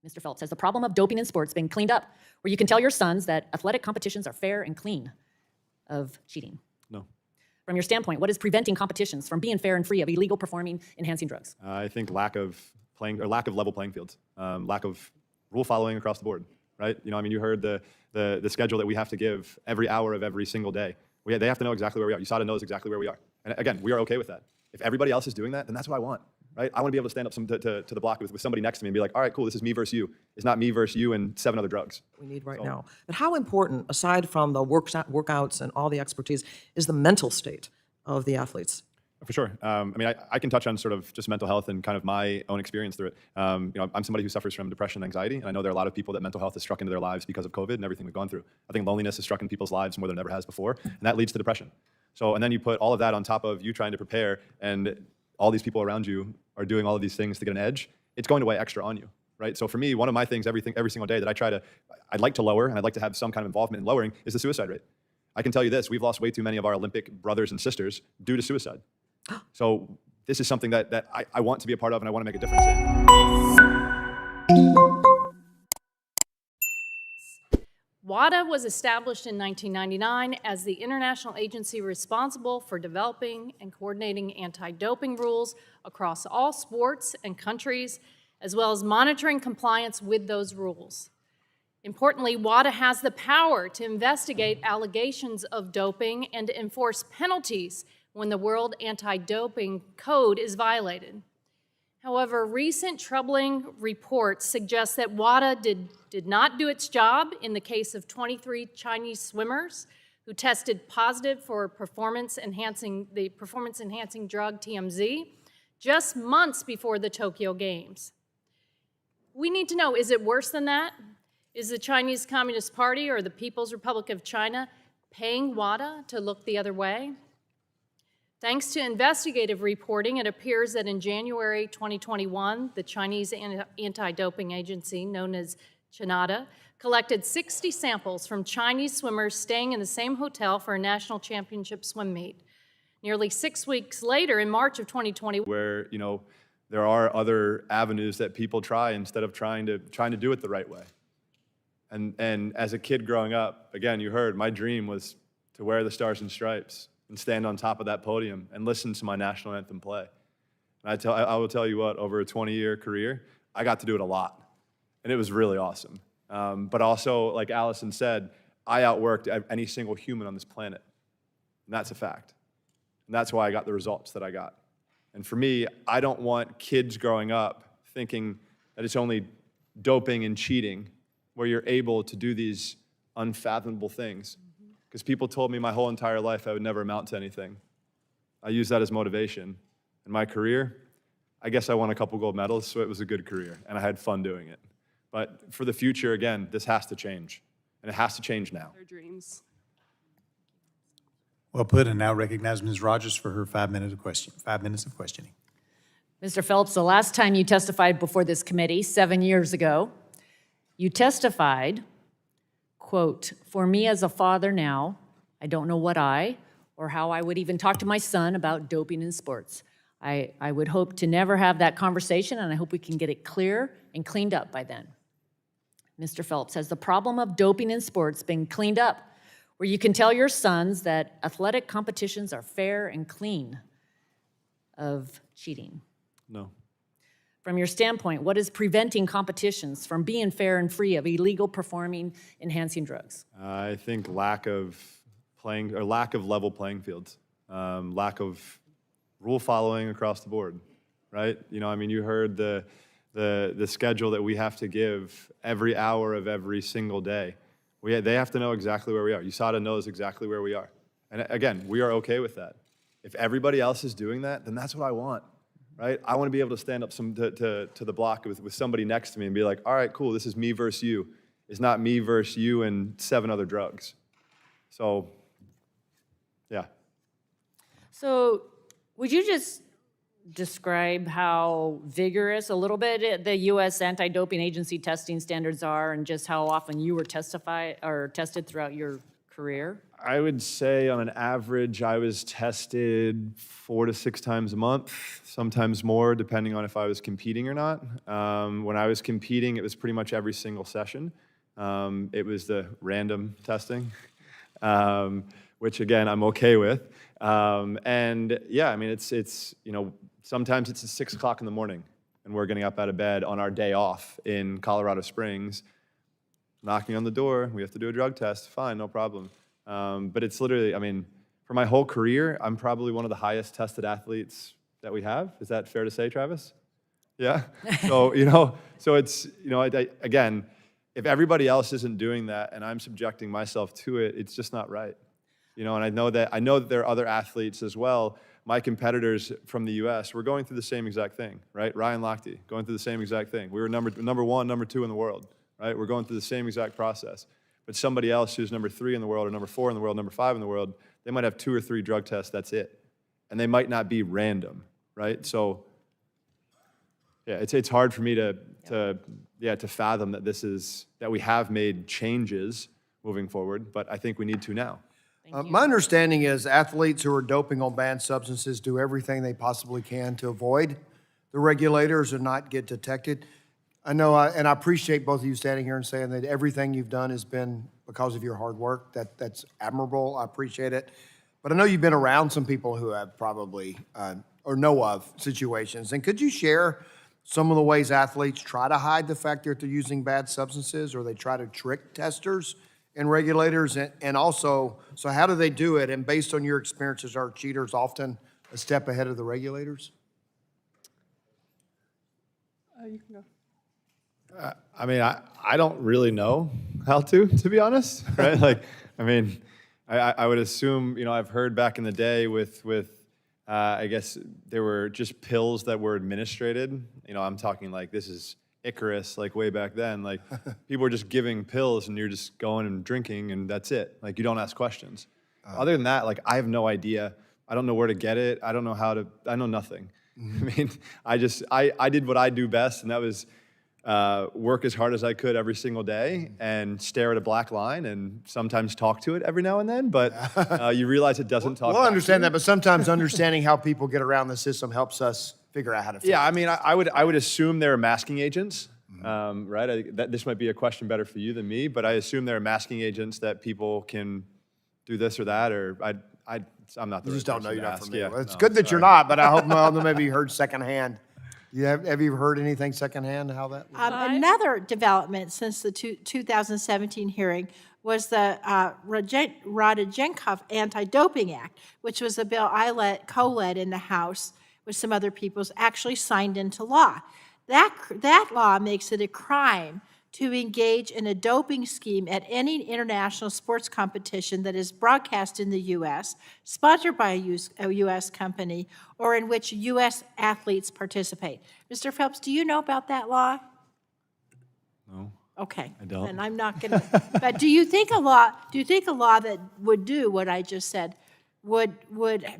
Mr. Phelps, has the problem of doping in sports been cleaned up, where you can tell your sons that athletic competitions are fair and clean of cheating? No. From your standpoint, what is preventing competitions from being fair and free of illegal performing enhancing drugs? I think lack of level playing fields, lack of rule following across the board, right? You heard the schedule that we have to give every hour of every single day. They have to know exactly where we are. USADA knows exactly where we are. And again, we are okay with that. If everybody else is doing that, then that's what I want, right? I want to be able to stand up to the block with somebody next to me and be like, all right, cool, this is me versus you. It's not me versus you and 7 other drugs. We need right now. But how important, aside from the workouts and all the expertise, is the mental state of the athletes? For sure. I can touch on sort of just mental health and kind of my own experience through it. I'm somebody who suffers from depression and anxiety, and I know there are a lot of people that mental health has struck into their lives because of COVID and everything we've gone through. I think loneliness has struck in people's lives more than it ever has before, and that leads to depression. So, and then you put all of that on top of you trying to prepare, and all these people around you are doing all of these things to get an edge. It's going to weigh extra on you, right? So for me, one of my things every single day that I'd like to lower, and I'd like to have some kind of involvement in lowering, is the suicide rate. I can tell you this, we've lost way too many of our Olympic brothers and sisters due to suicide. So this is something that I want to be a part of and I want to make a difference in. WADA was established in 1999 as the international agency responsible for developing and coordinating anti-doping rules across all sports and countries, as well as monitoring compliance with those rules. Importantly, WADA has the power to investigate allegations of doping and to enforce penalties when the World Anti-Doping Code is violated. However, recent troubling reports suggest that WADA did not do its job in the case of 23 Chinese swimmers who tested positive for performance-enhancing drug TMZ just months before the Tokyo Games. We need to know, is it worse than that? Is the Chinese Communist Party or the People's Republic of China paying WADA to look the other way? Thanks to investigative reporting, it appears that in January 2021, the Chinese anti-doping agency, known as CHINADA, collected 60 samples from Chinese swimmers staying in the same hotel for a national championship swim meet. Nearly 6 weeks later, in March of 2020, where there are other avenues that people try instead of trying to do it the right way. And as a kid growing up, again, you heard my dream was to wear the Stars and Stripes and stand on top of that podium and listen to my national anthem play. And I will tell you what, over a 20-year career, I got to do it a lot. And it was really awesome. But also, like Allison said, I outworked any single human on this planet. And that's a fact. And that's why I got the results that I got. And for me, I don't want kids growing up thinking that it's only doping and cheating where you're able to do these unfathomable things. Because people told me my whole entire life I would never amount to anything. I used that as motivation. In my career, I guess I won a couple gold medals, so it was a good career, and I had fun doing it. But for the future, again, this has to change, and it has to change now. their dreams. Well put, and now recognize Ms. Rogers for her 5 minutes of questioning. Mr. Phelps, the last time you testified before this committee, 7 years ago, you testified, quote, "For me as a father now, I don't know what or how I would even talk to my son about doping in sports. I would hope to never have that conversation, and I hope we can get it clear and cleaned up by then." Mr. Phelps, has the problem of doping in sports been cleaned up, where you can tell your sons that athletic competitions are fair and clean of cheating? No. From your standpoint, what is preventing competitions from being fair and free of illegal performing enhancing drugs? I think lack of level playing fields, lack of rule following across the board, right? You heard the schedule that we have to give every hour of every single day. They have to know exactly where we are. USADA knows exactly where we are. And again, we are okay with that. If everybody else is doing that, then that's what I want, right? I want to be able to stand up to the block with somebody next to me and be like, all right, cool, this is me versus you. It's not me versus you and 7 other drugs. So, yeah. So would you just describe how vigorous a little bit the U.S. anti-doping agency testing standards are and just how often you were tested throughout your career? I would say on an average, I was tested 4 to 6 times a month, sometimes more, depending on if I was competing or not. When I was competing, it was pretty much every single session. It was the random testing, which again, I'm okay with. And yeah, I mean, it's sometimes it's at 6 o'clock in the morning and we're getting up out of bed on our day off in Colorado Springs, knocking on the door, we have to do a drug test, fine, no problem. But it's literally, I mean, for my whole career, I'm probably one of the highest tested athletes that we have. Is that fair to say, Travis? Yeah? So, so it's, again, if everybody else isn't doing that and I'm subjecting myself to it, it's just not right. And I know that there are other athletes as well. My competitors from the U.S. were going through the same exact thing, right? Ryan Lochte, going through the same exact thing. We were number 1, number 2 in the world, right? We're going through the same exact process. But somebody else who's number 3 in the world or number 4 in the world, number 5 in the world, they might have 2 or 3 drug tests, that's it. And they might not be random, right? So yeah, it's hard for me to fathom that we have made changes moving forward, but I think we need to now. My understanding is athletes who are doping on banned substances do everything they possibly can to avoid the regulators and not get detected. I know, and I appreciate both of you standing here and saying that everything you've done has been because of your hard work. That's admirable. I appreciate it. But I know you've been around some people who have probably or know of situations. And could you share some of the ways athletes try to hide the fact that they're using bad substances, or they try to trick testers and regulators? And also, so how do they do it? And based on your experiences, are cheaters often a step ahead of the regulators? You can go. I mean, I don't really know how to be honest, right? Like, I mean, I would assume, I've heard back in the day with I guess there were just pills that were administered. I'm talking like this is Icarus, like way back then. Like people were just giving pills and you're just going and drinking and that's it. Like you don't ask questions. Other than that, like I have no idea. I don't know where to get it. I don't know I know nothing. I mean, I did what I do best, and that was work as hard as I could every single day and stare at a black line and sometimes talk to it every now and then, but you realize it doesn't talk. We'll understand that, but sometimes understanding how people get around the system helps us figure out how to fix it. Yeah, I mean, I would assume there are masking agents, right? This might be a question better for you than me, but I assume there are masking agents that people can do this or that, or I'm not the You right just don't person know, you're to not ask. familiar. Yeah, Well, it's no, good that sorry. you're not, but I hope maybe you heard secondhand. Have you heard anything secondhand, how that? Another development since the 2017 hearing was the Roda Jenkoff Anti-Doping Act, which was a bill I co-led in the House with some other people, actually signed into law. That law makes it a crime to engage in a doping scheme at any international sports competition that is broadcast in the U.S., sponsored by a U.S. company, or in which U.S. athletes participate. Mr. Phelps, do you know about that law? No. Okay. I don't. And I'm not going to. But do you think a law that would do what I just said would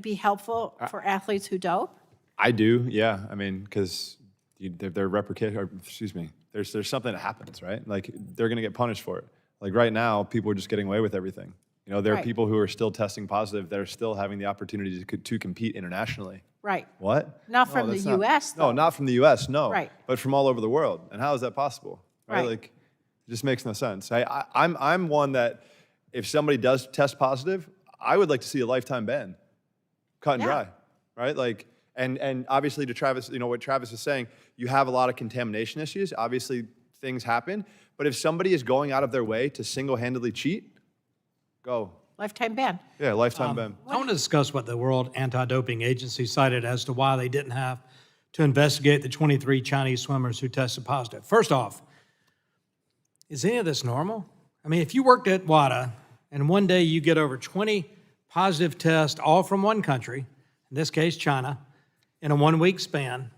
be helpful for athletes who dope? I do, yeah. I mean, because they're replicated, or excuse me, there's something that happens, right? Like they're going to get punished for it. Like right now, people are just getting away with everything. There are Right. people who are still testing positive that are still having the opportunity to compete internationally. Right. What? Not from the that's not- US, No, though. not from the U.S. No. Right. But from all over the world. And how is that possible? Right. Like, it just makes no sense. I'm one that if somebody does test positive, I would like to see a lifetime ban, cut and Yeah. dry, right? Like, and obviously to Travis, what Travis is saying, you have a lot of contamination issues. Obviously, things happen. But if somebody is going out of their way to single-handedly cheat, go. Lifetime ban. Yeah, lifetime ban. I want to discuss what the World Anti-Doping Agency cited as to why they didn't have to investigate the 23 Chinese swimmers who tested positive. First off, is any of this normal? I mean, if you worked at WADA and one day you get over 20 positive tests, all from one country, in this case China, in a 1-week span,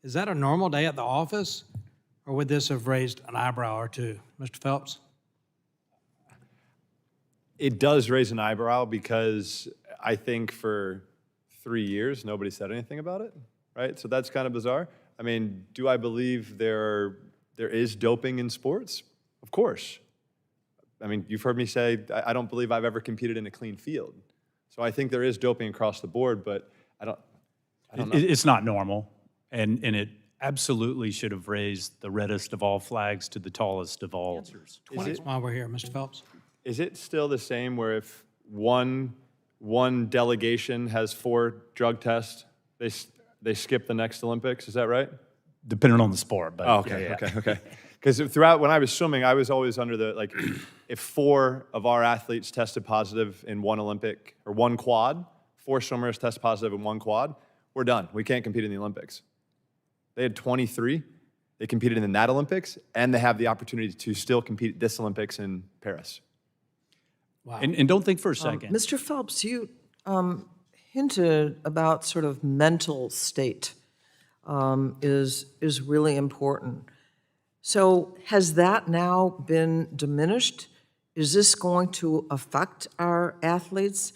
is that a normal day at the office? Or would this have raised an eyebrow or two? Mr. Phelps? It does raise an eyebrow because I think for 3 years, nobody said anything about it, right? So that's kind of bizarre. I mean, do I believe there is doping in sports? Of course. I mean, you've heard me say, I don't believe I've ever competed in a clean field. So I think there is doping across the board, but I don't know. It's not normal, and it absolutely should have raised the reddest of all flags to the tallest of all. That's why we're here, Mr. Phelps. Is it still the same where if one delegation has 4 drug tests, they skip the next Olympics? Is that right? Depending on the sport, but Oh, okay, yeah, yeah. okay. Because throughout, when I was swimming, I was always under the, like, if 4 of our athletes tested positive in one Olympic, or one quad, 4 swimmers test positive in one quad, we're done. We can't compete in the Olympics. They had 23. They competed in that Olympics, and they have the opportunity to still compete at this Olympics in Paris. Wow. And don't think for a second. Mr. Phelps, you hinted about sort of mental state is really important. So has that now been diminished? Is this going to affect our athletes?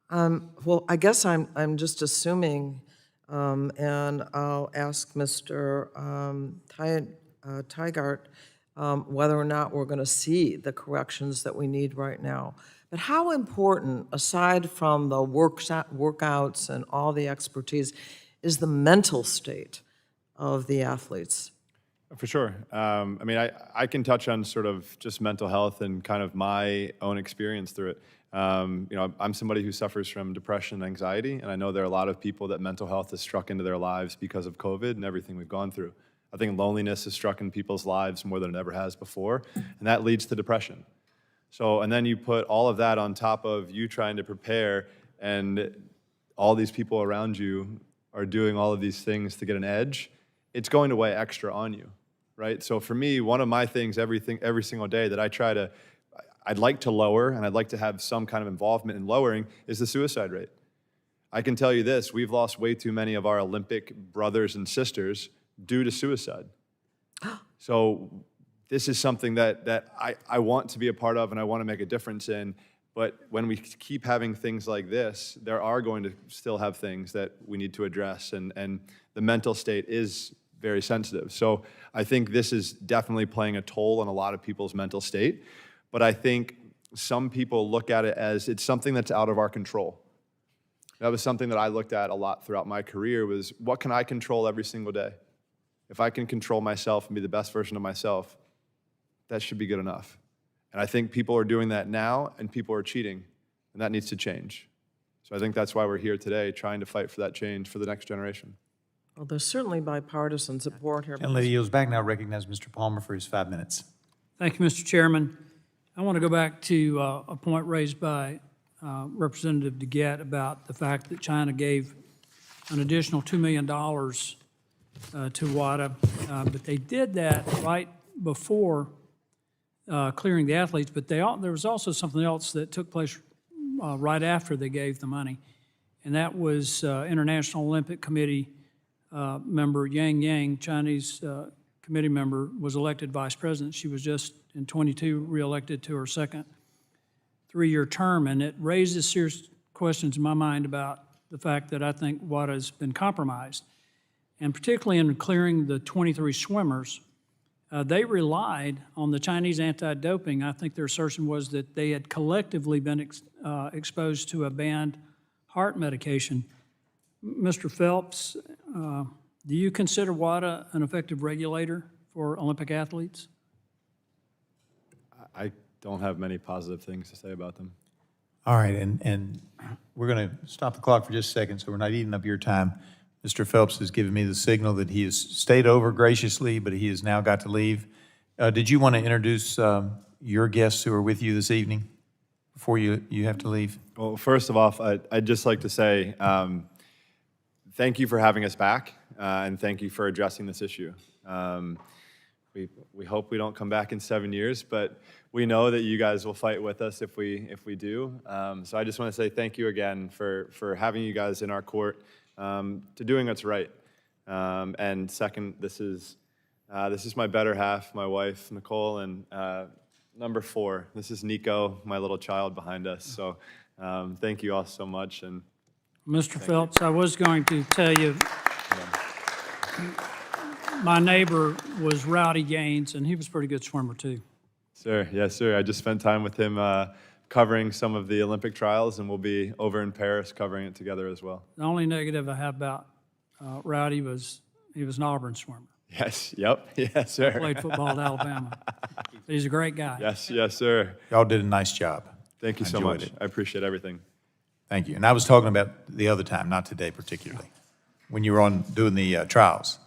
Well, I guess I'm just assuming, and I'll ask Mr. Tygart whether or not we're going to see the corrections that we need right now. But how important, aside from the workouts and all the expertise, is the mental state of the athletes? For sure. I mean, I can touch on sort of just mental health and kind of my own experience through it. You know, I'm somebody who suffers from depression and anxiety, and I know there are a lot of people that mental health has struck into their lives because of COVID and everything we've gone through. I think loneliness has struck in people's lives more than it ever has before, and that leads to depression. So, and then you put all of that on top of you trying to prepare, and all these people around you are doing all of these things to get an edge. It's going to weigh extra on you, right? So for me, one of my things every single day that I'd like to lower, and I'd like to have some kind of involvement in lowering, is the suicide rate. I can tell you this, we've lost way too many of our Olympic brothers and sisters due to suicide. So this is something that I want to be a part of and I want to make a difference in, but when we keep having things like this, there are going to still have things that we need to address, and the mental state is very sensitive. So I think this is definitely playing a toll on a lot of people's mental state, but I think some people look at it as it's something that's out of our control. That was something that I looked at a lot throughout my career, was what can I control every single day? If I can control myself and be the best version of myself, that should be good enough. And I think people are doing that now, and people are cheating, and that needs to change. So I think that's why we're here today, trying to fight for that change for the next generation. Well, there's certainly bipartisan support here. And Lady yields back. Now recognize Mr. Palmer for his 5 minutes. Thank you, Mr. Chairman. I want to go back to a point raised by Representative DeGette about the fact that China gave an additional $2 million to WADA, but they did that right before clearing the athletes, but there was also something else that took place right after they gave the money, and that was International Olympic Committee member Yang, Chinese committee member, was elected vice president. She was just in 22 reelected to her second 3-year term, and it raises serious questions in my mind about the fact that I think WADA has been compromised, and particularly in clearing the 23 swimmers. They relied on the Chinese anti-doping. I think their assertion was that they had collectively been exposed to a banned heart medication. Mr. Phelps, do you consider WADA an effective regulator for Olympic athletes? I don't have many positive things to say about them. All right, and we're going to stop the clock for just a second so we're not eating up your time. Mr. Phelps has given me the signal that he has stayed over graciously, but he has now got to leave. Did you want to introduce your guests who are with you this evening before you have to leave? Well, first of all, I'd just like to say thank you for having us back, and thank you for addressing this issue. We hope we don't come back in 7 years, but we know that you guys will fight with us if we do. So I just want to say thank you again for having you guys in our court, to doing what's right. And second, this is my better half, my wife, Nicole, and number 4, this is Nico, my little child behind us. So thank you all so much. And Mr. Phelps, I was going to tell you, my neighbor was Rowdy Gaines, and he was a pretty good swimmer too. Sir, yes, sir. I just spent time with him covering some of the Olympic trials, and we'll be over in Paris covering it together as well. The only negative I have about Rowdy was he was an Auburn swimmer. Yes, yep, yes, sir. Played football at Alabama. But he's a great guy. Yes, yes, sir. Y'all did a nice job. Thank you I so enjoyed much. it. I appreciate everything. Thank you. And I was talking about the other time, not today particularly, when you were on doing the trials.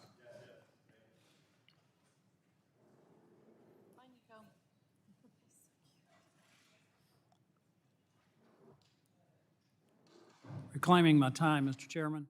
Reclaiming my time, Mr. Chairman.